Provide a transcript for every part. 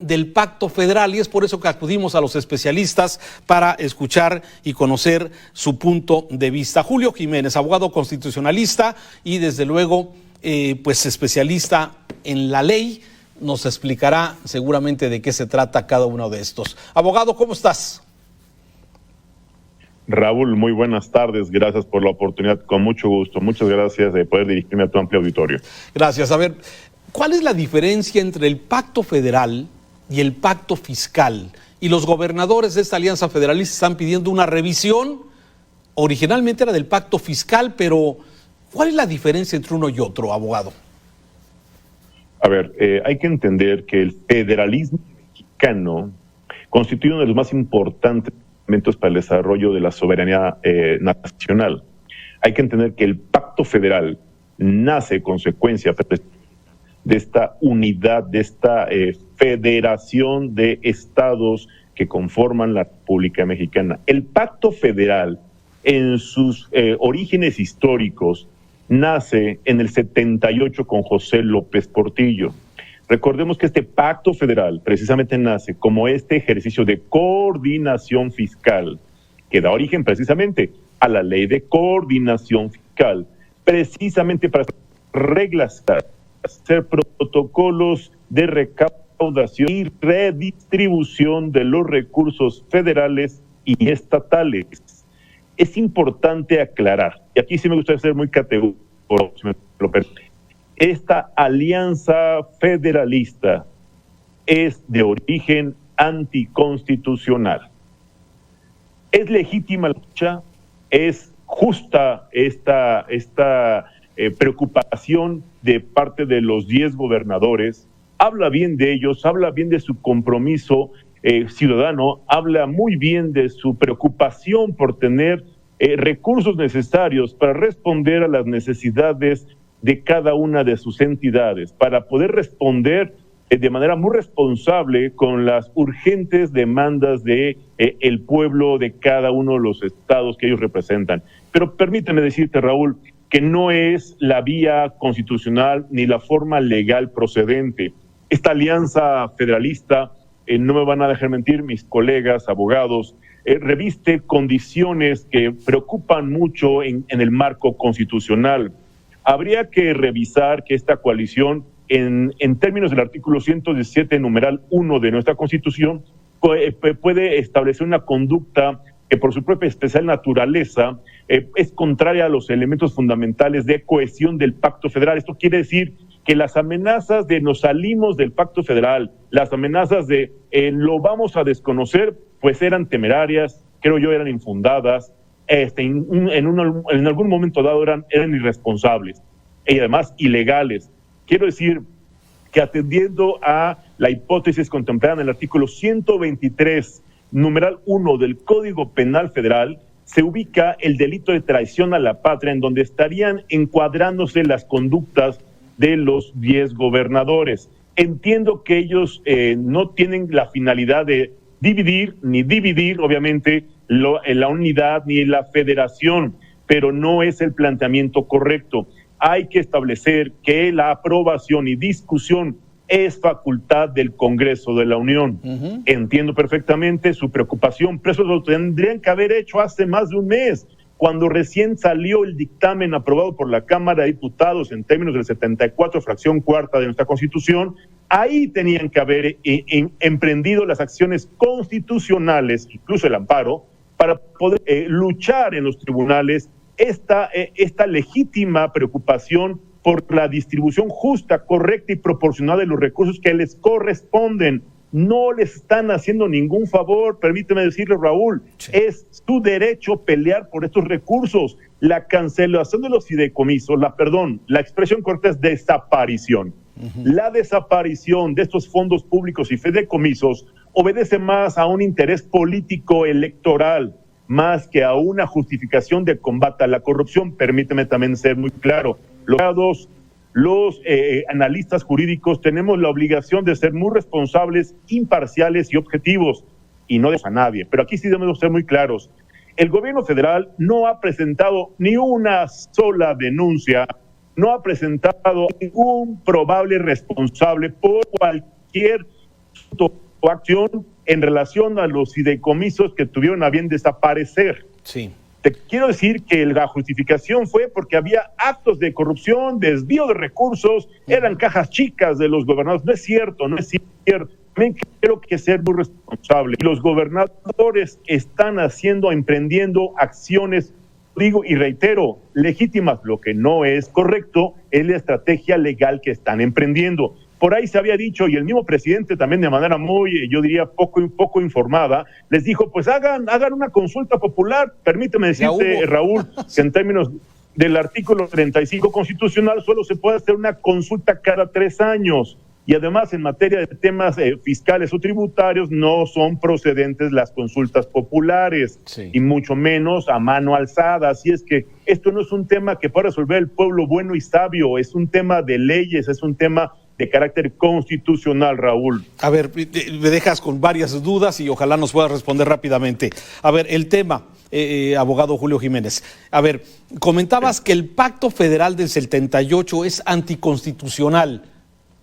del pacto federal, y es por eso que acudimos a los especialistas para escuchar y conocer su punto de vista. Julio Jiménez, abogado constitucionalista y desde luego pues especialista en la ley, nos explicará seguramente de qué se trata cada uno de estos. Abogado, ¿cómo estás? Raúl, muy buenas tardes, gracias por la oportunidad, con mucho gusto, muchas gracias de poder dirigirme a tu amplio auditorio. Gracias. A ver, ¿cuál es la diferencia entre el pacto federal y el pacto fiscal? Y los gobernadores de esta alianza federalista están pidiendo una revisión. Originalmente era del pacto fiscal, pero ¿cuál es la diferencia entre uno y otro, abogado? A ver, hay que entender que el federalismo mexicano constituye uno de los más importantes elementos para el desarrollo de la soberanía nacional. Hay que entender que el pacto federal nace consecuencia de esta unidad, de esta federación de estados que conforman la República Mexicana. El pacto federal, en sus orígenes históricos, nace en el 78 con José López Portillo. Recordemos que este pacto federal precisamente nace como este ejercicio de coordinación fiscal que da origen precisamente a la ley de coordinación fiscal, precisamente para hacer reglas, hacer protocolos de recaudación y redistribución de los recursos federales y estatales. Es importante aclarar, y aquí sí me gustaría ser muy categórico, si me lo permite. Esta alianza federalista es de origen anticonstitucional. Es legítima la lucha, es justa esta preocupación de parte de los 10 gobernadores, habla bien de ellos, habla bien de su compromiso ciudadano, habla muy bien de su preocupación por tener recursos necesarios para responder a las necesidades de cada una de sus entidades, para poder responder de manera muy responsable con las urgentes demandas de el pueblo de cada uno de los estados que ellos representan. Pero permíteme decirte, Raúl, que no es la vía constitucional ni la forma legal procedente. Esta alianza federalista, no me van a dejar mentir mis colegas abogados, reviste condiciones que preocupan mucho en el marco constitucional. Habría que revisar que esta coalición, en términos del artículo 117, numeral 1 de nuestra Constitución, puede establecer una conducta que por su propia especial naturaleza es contraria a los elementos fundamentales de cohesión del pacto federal. Esto quiere decir que las amenazas de nos salimos del pacto federal, las amenazas de lo vamos a desconocer, pues eran temerarias, creo yo eran infundadas, en algún momento dado eran irresponsables y además ilegales. Quiero decir que atendiendo a la hipótesis contemplada en el artículo 123, numeral 1 del Código Penal Federal, se ubica el delito de traición a la patria, en donde estarían encuadrándose las conductas de los 10 gobernadores. Entiendo que ellos no tienen la finalidad de dividir, obviamente, la unidad ni la federación, pero no es el planteamiento correcto. Hay que establecer que la aprobación y discusión es facultad del Congreso de la Unión. Uh-huh. Entiendo perfectamente su preocupación, pero eso lo tendrían que haber hecho hace más de un mes, cuando recién salió el dictamen aprobado por la Cámara de Diputados en términos del 74, fracción cuarta de nuestra Constitución. Ahí tenían que haber emprendido las acciones constitucionales, incluso el amparo, para poder luchar en los tribunales esta legítima preocupación por la distribución justa, correcta y proporcional de los recursos que les corresponden. No les están haciendo ningún favor, permíteme decirle, Raúl, sí. Es su derecho pelear por estos recursos. La cancelación de los fideicomisos, la expresión correcta es desaparición. Uh-huh. La desaparición de estos fondos públicos y fideicomisos obedece más a un interés político electoral, más que a una justificación de combate a la corrupción. Permíteme también ser muy claro. Los analistas jurídicos tenemos la obligación de ser muy responsables, imparciales y objetivos, y no a nadie. Pero aquí sí debemos ser muy claros. El gobierno federal no ha presentado ni una sola denuncia, no ha presentado ningún probable responsable por cualquier o acción en relación a los fideicomisos que tuvieron a bien desaparecer. Sí. Te quiero decir que la justificación fue porque había actos de corrupción, desvío de recursos, eran cajas chicas de los gobernadores. No es cierto, no es cierto. También creo que ser muy responsable. Los gobernadores están emprendiendo acciones, digo y reitero, legítimas. Lo que no es correcto es la estrategia legal que están emprendiendo. Por ahí se había dicho, y el mismo presidente también de manera muy, yo diría, poco informada, les dijo, pues hagan una consulta popular. Permíteme decirte, Raúl, que en términos del artículo 35 constitucional solo se puede hacer una consulta cada 3 años. Y además, en materia de temas fiscales o tributarios, no son procedentes las consultas populares, sí, y mucho menos a mano alzada. Así es que esto no es un tema que pueda resolver el pueblo bueno y sabio, es un tema de leyes, es un tema de carácter constitucional, Raúl. A ver, me dejas con varias dudas y ojalá nos puedas responder rápidamente. A ver, el tema, abogado Julio Jiménez. A ver, comentabas que el Pacto Federal del 78 es anticonstitucional.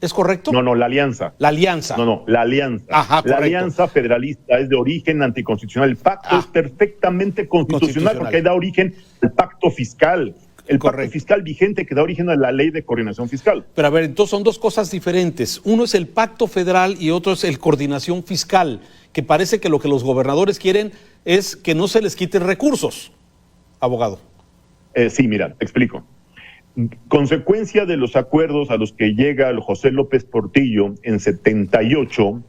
¿Es correcto? No, la alianza. La alianza. La alianza. Ajá, la alianza federalista es de origen anticonstitucional. El pacto es perfectamente constitucional porque da origen al pacto fiscal. El pacto fiscal vigente que da origen a la ley de coordinación fiscal. Pero a ver, entonces son dos cosas diferentes. Uno es el pacto federal y otro es el coordinación fiscal, que parece que lo que los gobernadores quieren es que no se les quiten recursos, abogado. Sí, mira, te explico. Consecuencia de los acuerdos a los que llega el José López Portillo en 78,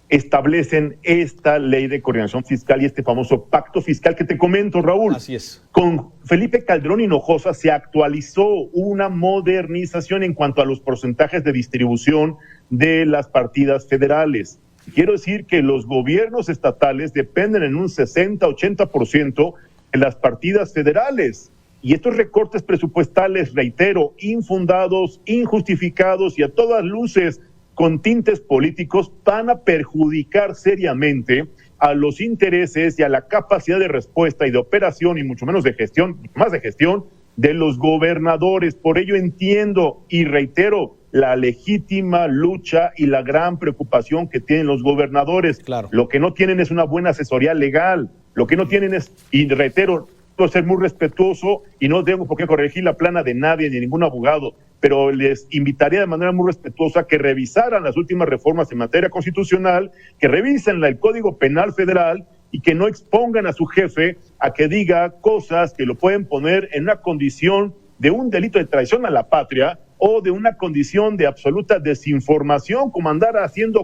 establecen esta ley de coordinación fiscal y este famoso pacto fiscal que te comento, Raúl. Así es. Con Felipe Calderón Hinojosa se actualizó una modernización en cuanto a los porcentajes de distribución de las partidas federales. Quiero decir que los gobiernos estatales dependen en un 60-80% de las partidas federales. Y estos recortes presupuestales, reitero, infundados, injustificados y a todas luces con tintes políticos, van a perjudicar seriamente a los intereses y a la capacidad de respuesta y de operación y mucho menos de gestión, más de gestión, de los gobernadores. Por ello entiendo y reitero la legítima lucha y la gran preocupación que tienen los gobernadores. Claro. Lo que no tienen es una buena asesoría legal, lo que no tienen es, y reitero, ser muy respetuoso y no tengo por qué corregir la plana de nadie ni ningún abogado, pero les invitaría de manera muy respetuosa que revisaran las últimas reformas en materia constitucional, que revisen el Código Penal Federal y que no expongan a su jefe a que diga cosas que lo pueden poner en una condición de un delito de traición a la patria o de una condición de absoluta desinformación, como andar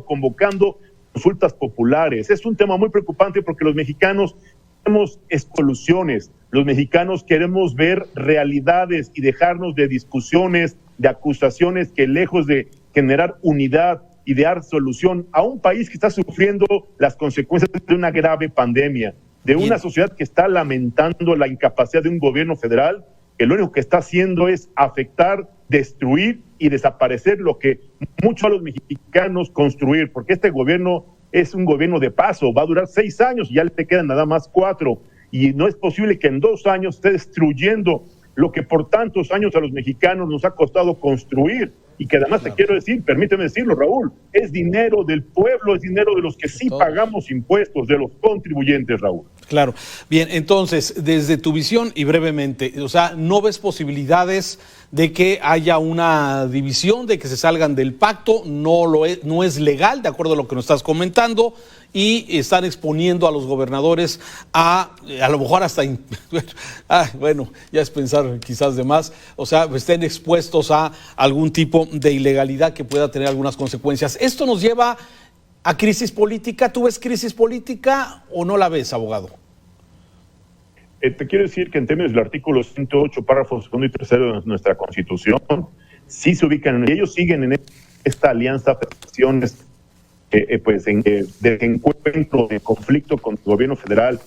convocando consultas populares. Es un tema muy preocupante porque los mexicanos queremos soluciones, los mexicanos queremos ver realidades y dejarnos de discusiones, de acusaciones que lejos de generar unidad y de dar solución a un país que está sufriendo las consecuencias de una grave pandemia, de una sociedad que está lamentando la incapacidad de un gobierno federal que lo único que está haciendo es afectar, destruir y desaparecer lo que muchos de los mexicanos construir, porque este gobierno es un gobierno de paso, va a durar 6 años y ya le quedan nada más 4, y no es posible que en 2 años esté destruyendo lo que por tantos años a los mexicanos nos ha costado construir, y que además te quiero decir, permíteme decirlo, Raúl, es dinero del pueblo, es dinero de los que sí pagamos impuestos, de los contribuyentes, Raúl. Claro. Bien, entonces, desde tu visión y brevemente, o sea, ¿no ves posibilidades de que haya una división, de que se salgan del pacto? No es legal, de acuerdo a lo que nos estás comentando, y están exponiendo a los gobernadores a lo mejor hasta, bueno, ya es pensar quizás de más, o sea, estén expuestos a algún tipo de ilegalidad que pueda tener algunas consecuencias. ¿Esto nos lleva a crisis política? ¿Tú ves crisis política o no la ves, abogado? Te quiero decir que en términos del artículo 108, párrafos 2 y 3 de nuestra Constitución, sí se ubican, y ellos siguen en esta alianza de acciones de encuentro, de conflicto con el gobierno federal,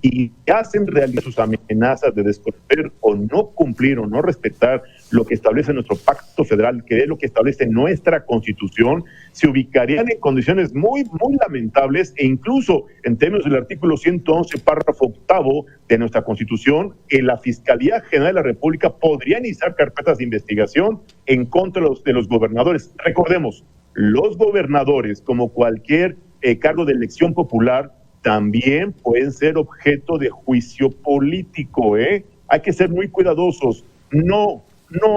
y hacen realidad sus amenazas de desconocer o no cumplir o no respetar lo que establece nuestro pacto federal, que es lo que establece nuestra Constitución, se ubicarían en condiciones muy, muy lamentables, e incluso en términos del artículo 111, párrafo 8 de nuestra Constitución, que la Fiscalía General de la República podría iniciar carpetas de investigación en contra de los gobernadores. Recordemos, los gobernadores, como cualquier cargo de elección popular, también pueden ser objeto de juicio político, ¿eh? Hay que ser muy cuidadosos. No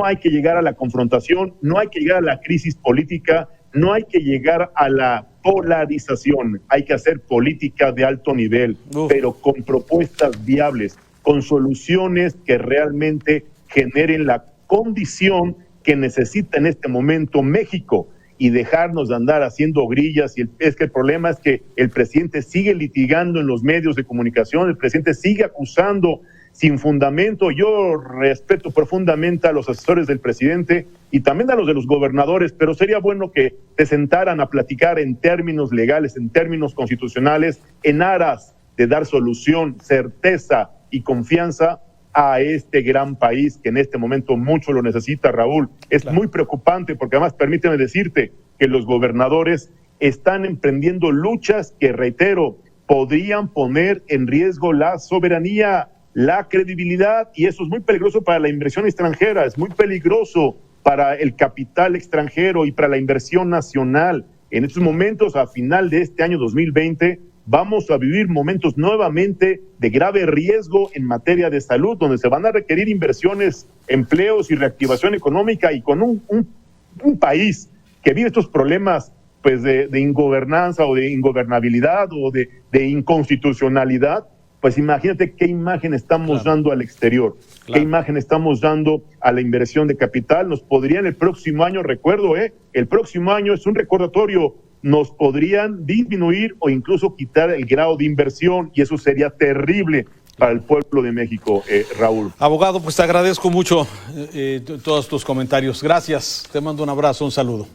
hay que llegar a la confrontación, no hay que llegar a la crisis política, no hay que llegar a la polarización. Hay que hacer política de alto nivel, pero con propuestas viables, con soluciones que realmente generen la condición que necesita en este momento México, y dejarnos de andar haciendo grillas. Y es que el problema es que el presidente sigue litigando en los medios de comunicación, el presidente sigue acusando sin fundamento. Yo respeto profundamente a los asesores del presidente y también a los de los gobernadores, pero sería bueno que se sentaran a platicar en términos legales, en términos constitucionales, en aras de dar solución, certeza y confianza a este gran país que en este momento mucho lo necesita, Raúl. Es muy preocupante porque además permíteme decirte que los gobernadores están emprendiendo luchas que, reitero, podrían poner en riesgo la soberanía, la credibilidad, y eso es muy peligroso para la inversión extranjera, es muy peligroso para el capital extranjero y para la inversión nacional. En estos momentos, a final de este año 2020, vamos a vivir momentos nuevamente de grave riesgo en materia de salud, donde se van a requerir inversiones, empleos y reactivación económica, y con un país que vive estos problemas pues de ingobernanza o de ingobernabilidad o de inconstitucionalidad, pues imagínate qué imagen estamos dando al exterior, qué imagen estamos dando a la inversión de capital. Nos podrían el próximo año, recuerdo, el próximo año es un recordatorio, nos podrían disminuir o incluso quitar el grado de inversión, y eso sería terrible para el pueblo de México, Raúl. Abogado, pues te agradezco mucho todos tus comentarios. Gracias, te mando un abrazo, un saludo.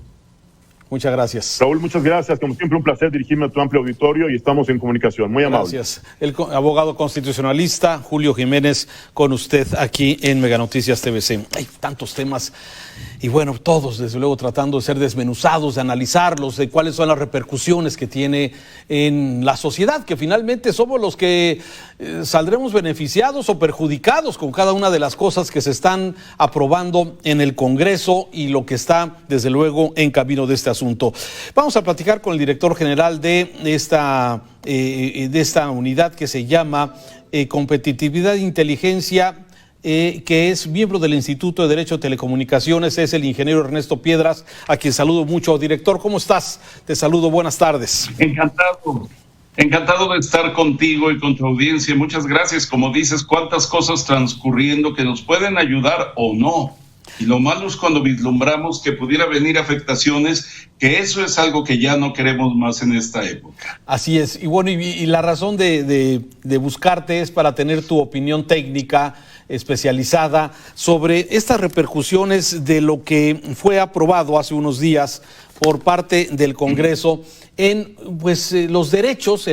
Muchas gracias. Raúl, muchas gracias. Como siempre, un placer dirigirme a tu amplio auditorio y estamos en comunicación. Muy amable. Gracias. El abogado constitucionalista Julio Jiménez con usted aquí en Mega Noticias TVC. Hay tantos temas y bueno, todos desde luego tratando de ser desmenuzados, de analizarlos, de cuáles son las repercusiones que tiene en la sociedad, que finalmente somos los que saldremos beneficiados o perjudicados con cada una de las cosas que se están aprobando en el Congreso y lo que está desde luego en camino de este asunto. Vamos a platicar con el director general de esta unidad que se llama Competitividad e Inteligencia, que es miembro del Instituto de Derecho de Telecomunicaciones, es el ingeniero Ernesto Piedras, a quien saludo mucho. Director, ¿cómo estás? Te saludo, buenas tardes. Encantado de estar contigo y con tu audiencia. Muchas gracias. Como dices, cuántas cosas transcurriendo que nos pueden ayudar o no. Y lo malo es cuando vislumbramos que pudiera venir afectaciones, que eso es algo que ya no queremos más en esta época. Así es. Y bueno, y la razón de buscarte es para tener tu opinión técnica especializada sobre estas repercusiones de lo que fue aprobado hace unos días por parte del Congreso en pues los derechos,